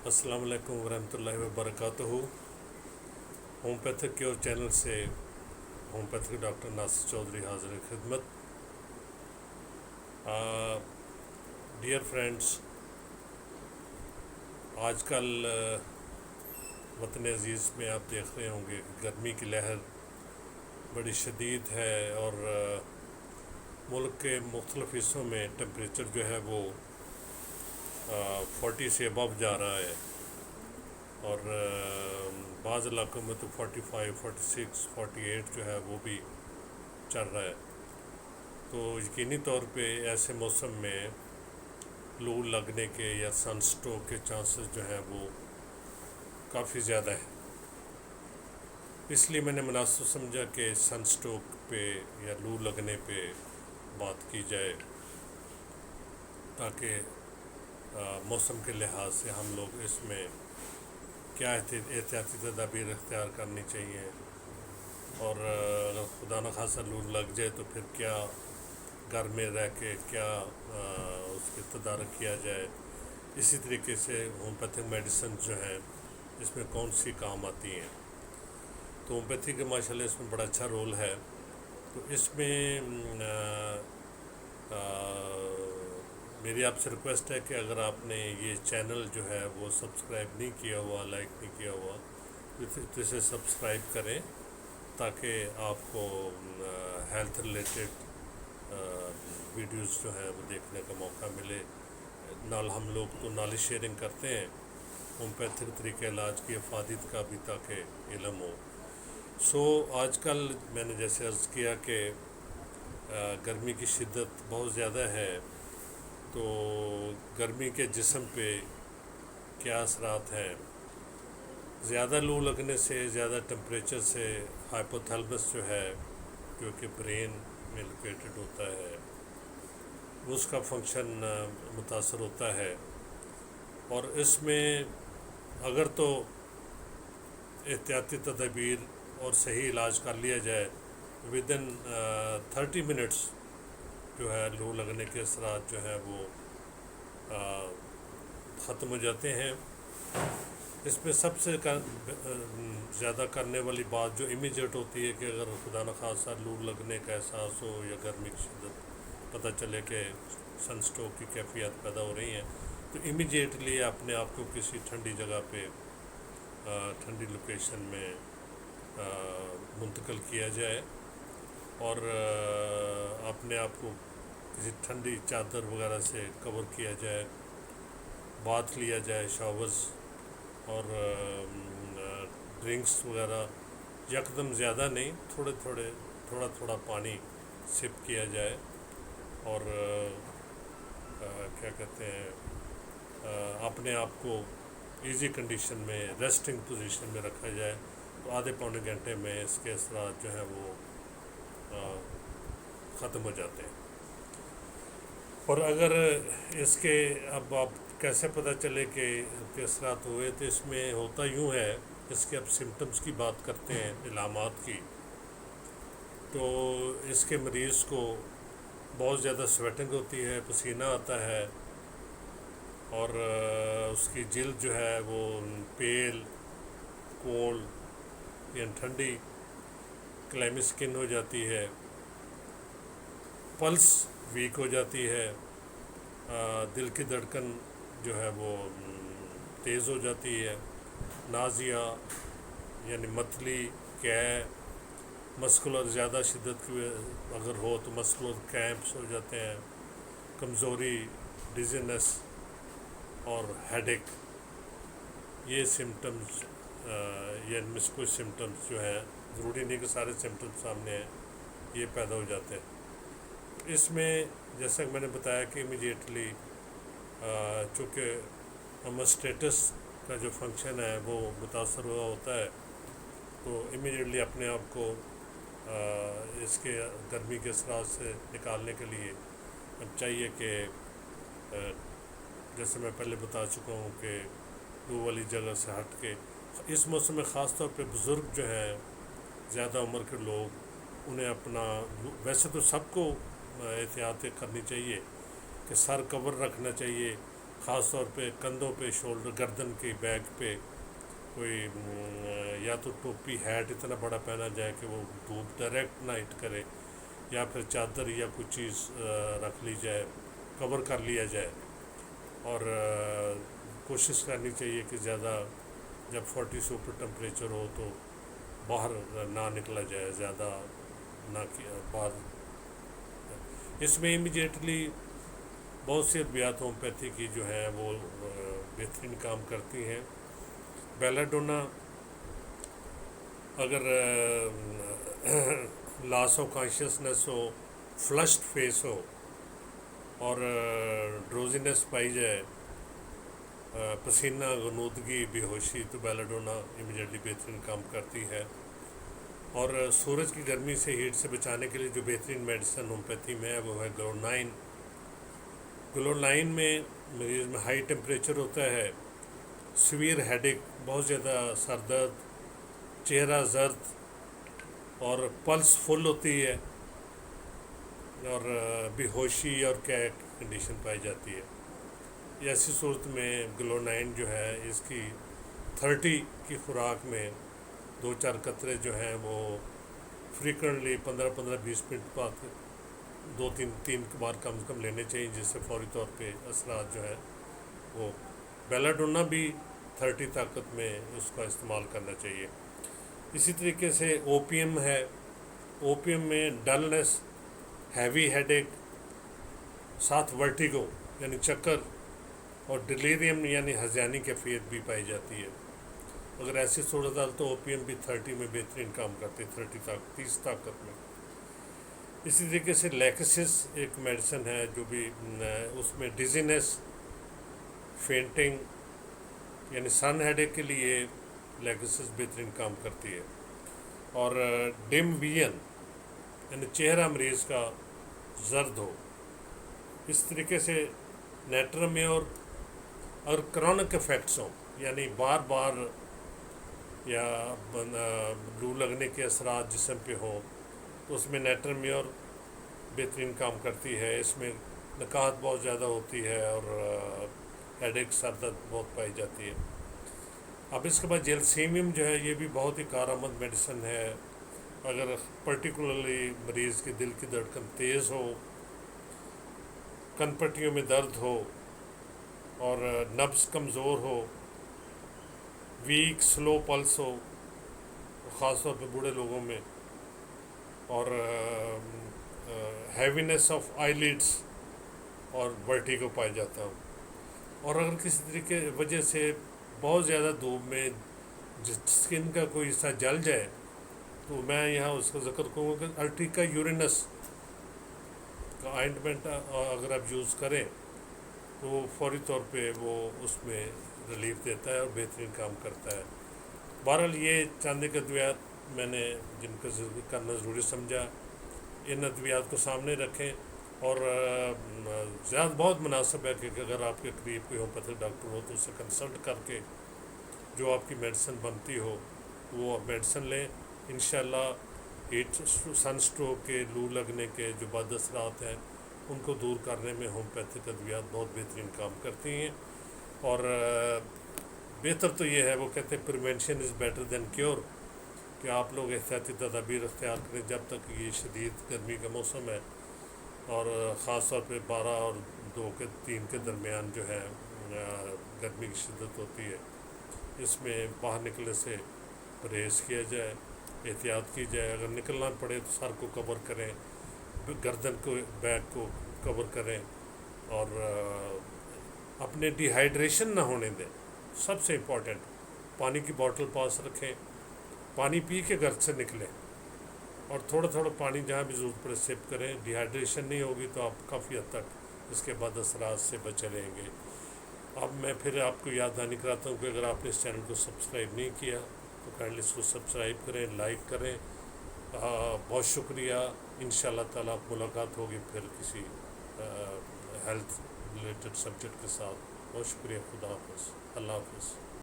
अस्सलाम वालेकुम वरहमतुल्लाहि वबरकातुहू। होम्योपैथिक क्योर चैनल से होम्योपैथिक डॉक्टर नासिर चौधरी हाजिर खिदमत। डियर फ्रेंड्स, आजकल वतन अज़ीज़ में आप देख रहे होंगे कि गर्मी की लहर बड़ी शदीद है और मुल्क के मुख्तलिफ़ हिस्सों में टेम्परेचर जो है वो 40 से अबव जा रहा है और बाज़ इलाकों में तो 45, 46, 48 जो है वो भी चल रहा है। तो यकीनी तौर पे ऐसे मौसम में लू लगने के या सन स्ट्रोक के चांसेस जो हैं वो काफ़ी ज़्यादा है। इसलिए मैंने मुनासिब समझा कि सन स्ट्रोक पे या लू लगने पे बात की जाए, ताकि मौसम के लिहाज से हम लोग इसमें क्या एहतियाती तदाबीर इख्तियार करनी चाहिए और अगर खुदा न खासा लू लग जाए तो फिर क्या घर में रह के क्या उसके तदारक किया जाए। इसी तरीके से होम्योपैथिक मेडिसिन जो हैं इसमें कौन सी काम आती हैं। तो होम्योपैथी का माशाल्लाह इसमें बड़ा अच्छा रोल है। तो इसमें मेरी आपसे रिक्वेस्ट है कि अगर आपने ये चैनल जो है वो सब्सक्राइब नहीं किया हुआ, लाइक नहीं किया हुआ, तो इसे सब्सक्राइब करें ताकि आपको हेल्थ रिलेटेड वीडियोस जो हैं वो देखने का मौका मिले। नाल हम लोग तो नॉलेज शेयरिंग करते हैं होम्योपैथिक तरीके इलाज की अफादियत का भी, ताकि इल्म हो। आजकल मैंने जैसे अर्ज़ किया कि गर्मी की शिद्दत बहुत ज़्यादा है, तो गर्मी के जिस्म पे क्या असरात हैं। ज़्यादा लू लगने से, ज़्यादा टेम्परेचर से हाइपोथैलेमस जो है, जो कि ब्रेन में लोकेटेड होता है, उसका फंक्शन मुतासर होता है। और इसमें अगर तो एहतियाती तदबीर और सही इलाज कर लिया जाए, विदिन 30 मिनट्स जो है लू लगने के असरात जो है वो ख़त्म हो जाते हैं। इसमें सबसे ज़्यादा करने वाली बात जो इमीडिएट होती है कि अगर खुदा न खासा लू लगने का एहसास हो या गर्मी की शिद्दत पता चले कि सन स्ट्रोक की कैफियत पैदा हो रही हैं, तो इमीडिएटली अपने आप को किसी ठंडी जगह पे, ठंडी लोकेशन में मुंतकिल किया जाए और अपने आप को किसी ठंडी चादर वगैरह से कवर किया जाए, बाथ लिया जाए, शावर्स और ड्रिंक्स वगैरह यकदम ज़्यादा नहीं, थोड़ा थोड़ा पानी सिप किया जाए और क्या कहते हैं, अपने आप को इजी कंडीशन में रेस्टिंग पोजीशन में रखा जाए, तो आधे पौने घंटे में इसके असरात जो हैं वो ख़त्म हो जाते हैं। और अगर इसके अब आप कैसे पता चले कि असरात हुए, तो इसमें होता यूँ है, इसके अब सिम्टम्स की बात करते हैं, इलामात की। तो इसके मरीज़ को बहुत ज़्यादा स्वेटिंग होती है, पसीना आता है और उसकी जिल्द जो है वो पेल, कोल्ड या ठंडी क्लैमी स्किन हो जाती है, पल्स वीक हो जाती है, दिल की धड़कन जो है वो तेज़ हो जाती है, नाज़िया यानी मतली, कै, मस्कुलर ज़्यादा शिद्दत की अगर हो तो मस्कुलर क्रैम्प्स हो जाते हैं, कमज़ोरी, डिज़ीनेस और हेडेक, ये सिम्टम्स या इनमें से कुछ सिम्टम्स जो हैं, ज़रूरी नहीं कि सारे सिम्टम्स सामने हैं, ये पैदा हो जाते हैं। इसमें जैसा कि मैंने बताया कि इमीडिएटली चूँकि होमोस्टेसिस का जो फंक्शन है वो मुतासर हुआ होता है, तो इमीडिएटली अपने आप को इसके गर्मी के असरात से निकालने के लिए अब चाहिए कि जैसे मैं पहले बता चुका हूँ कि लू वाली जगह से हट के, इस मौसम में ख़ास तौर पे बुज़ुर्ग जो हैं, ज़्यादा उम्र के लोग, उन्हें अपना, वैसे तो सबको एहतियात करनी चाहिए कि सर कवर रखना चाहिए, ख़ास طور पे कंधों पे, शोल्डर, गर्दन के बैक पे कोई या तो टोपी हैट इतना बड़ा पहना जाए कि वो धूप डायरेक्ट ना हिट करे, या फिर चादर या कुछ चीज़ रख ली जाए, कवर कर लिया जाए। और कोशिश करनी चाहिए कि ज़्यादा जब 40 से ऊपर टेम्परेचर हो तो बाहर ना निकला जाए, ज़्यादा ना किया बाहर। इसमें इमीडिएटली बहुत सी अद्वियात होम्योपैथी की जो है वो बेहतरीन काम करती हैं। बेलाडोना अगर लॉस ऑफ कॉन्शियसनेस हो, फ्लश्ड फेस हो और ड्रोजीनेस पाई जाए, पसीना, गनूदगी, बेहोशी, तो बेलाडोना इमीडिएटली बेहतरीन काम करती है। और सूरज की गर्मी से, हीट से बचाने के लिए जो बेहतरीन मेडिसिन होम्योपैथी में है वो है ग्लोनाइन। ग्लोनाइन में मरीज़ में हाई टेम्परेचर होता है, सीवियर हेडेक, बहुत ज़्यादा सर दर्द, चेहरा जर्द और पल्स फुल होती है और बेहोशी और कैट कंडीशन पाई जाती है। ऐसी सूरत में ग्लोनाइन जो है इसकी 30 की खुराक में 2-4 कतरे जो हैं वो फ्रीक्वेंटली 15-15-20 मिनट बाद 2-3 बार कम से कम लेने चाहिए, जिससे फौरी तौर पे असरात जो है वो। बेलाडोना भी 30 ताकत में उसका इस्तेमाल करना चाहिए। इसी तरीके से ओपीएम है। ओपीएम में डलनेस, हैवी हेडेक, साथ वर्टिगो यानी चक्कर और डिलीरियम यानी हज़ानी कैफियत भी पाई जाती है। अगर ऐसी सूरत हाल तो ओपीएम भी 30 में बेहतरीन काम करते हैं, 30 ताकत में। इसी तरीके से लैक्सिस एक मेडिसिन है जो भी उसमें डिजीनेस, फेंटिंग यानी सन हेडेक के लिए लैक्सिस बेहतरीन काम करती है। और डिम विजन यानी चेहरा मरीज़ का जर्द हो, इस तरीके से नेट्रम्योर और क्रॉनिक इफेक्ट्स हों यानी बार बार या लू लगने के असरात जिस्म पे हों तो उसमें नेट्रम्योर बेहतरीन काम करती है। इसमें नकाहत बहुत ज़्यादा होती है और हेडेक, सर दर्द बहुत पाई जाती है। अब इसके बाद जेलसीमियम जो है ये भी बहुत ही कारआमद मेडिसिन है। अगर पर्टिकुलरली मरीज़ की दिल की धड़कन तेज़ हो, कनपट्टियों में दर्द हो और नब्ज़ कमज़ोर हो, वीक स्लो पल्स हो, ख़ास तौर पे बूढ़े लोगों में, और हैवीनेस ऑफ आईलिड्स और वर्टिगो पाया जाता हो। और अगर किसी तरीके वजह से बहुत ज़्यादा धूप में स्किन का कोई हिस्सा जल जाए तो मैं यहाँ उसका ज़िक्र करूँगा कि अर्टिका यूरिनस का ऑइंटमेंट अगर आप यूज़ करें तो फौरी तौर पे वो उसमें रिलीफ देता है और बेहतरीन काम करता है। बहरहाल ये चंद के अद्वियात मैंने जिनका करना ज़रूरी समझा, इन अद्वियात को सामने रखें। और ज़्यादा बहुत मुनासिब है कि अगर आपके करीब कोई होम्योपैथिक डॉक्टर हो तो उससे कंसल्ट करके जो आपकी मेडिसिन बनती हो वो आप मेडिसिन लें। इंशाल्लाह हीट, सन स्ट्रोक के, लू लगने के जो बद असरात हैं उनको दूर करने में होम्योपैथिक अद्वियात बहुत बेहतरीन काम करती हैं। और बेहतर तो ये है, वो कहते हैं prevention is better than cure, कि आप लोग एहतियाती तदाबीर अख्तियार करें जब तक ये शदीद गर्मी का मौसम है और ख़ास तौर पे 12 और 2 के 3 के दरमियान जो है गर्मी की शिद्दत होती है। इसमें बाहर निकलने से परहेज़ किया जाए, एहतियात की जाए। अगर निकलना पड़े तो सर को कवर करें, गर्दन को, बैक को कवर करें और अपने डिहाइड्रेशन ना होने दें। सबसे इम्पॉर्टेंट, पानी की बोतल पास रखें, पानी पी के घर से निकलें और थोड़ा थोड़ा पानी जहाँ भी ज़रूरत पड़े सिप करें। डिहाइड्रेशन नहीं होगी तो आप काफ़ी हद तक इसके बाद असरात से बचे रहेंगे। अब मैं फिर आपको याद दहानी कराता हूँ कि अगर आपने इस चैनल को सब्सक्राइब नहीं किया तो काइंडली इसको सब्सक्राइब करें, लाइक करें। बहुत शुक्रिया। इंशाअल्लाह ताला मुलाकात होगी फिर किसी हेल्थ रिलेटेड सब्जेक्ट के साथ। बहुत शुक्रिया। खुदा हाफ़िज़। अल्लाह हाफ़िज़।